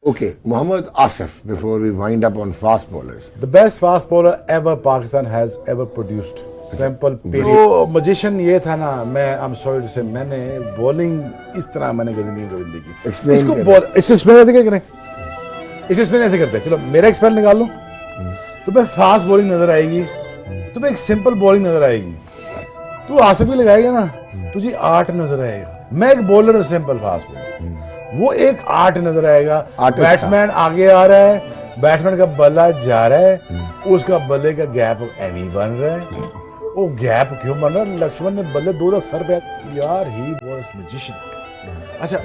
Okay, Mohammad Asif, before we wind up on fast bowlers. The best fast bowler ever Pakistan has ever produced. Simple, basic. तो magician ये था ना, मैं I'm sorry to say, मैंने bowling इस तरह मैंने कभी नहीं देखी। इसको explain ऐसे क्या करें? इसको explain ऐसे करते हैं। चलो मेरा explain निकाल लो। तुम्हें fast bowling नजर आएगी, तुम्हें एक simple bowling नजर आएगी। तू आसिफ की लगाएगा ना, तुझे आर्ट नजर आएगा। मैं एक बॉलर हूँ सिंपल फास्ट बॉलर, वो एक आर्ट नजर आएगा। बैट्समैन आगे आ रहा है, बैट्समैन का बल्ला जा रहा है, उसका बल्ले का गैप एवी बन रहा है। वो गैप क्यों बन रहा है? लक्ष्मण ने बल्ले दो सर पे यार, ही वाज मैजिशियन। अच्छा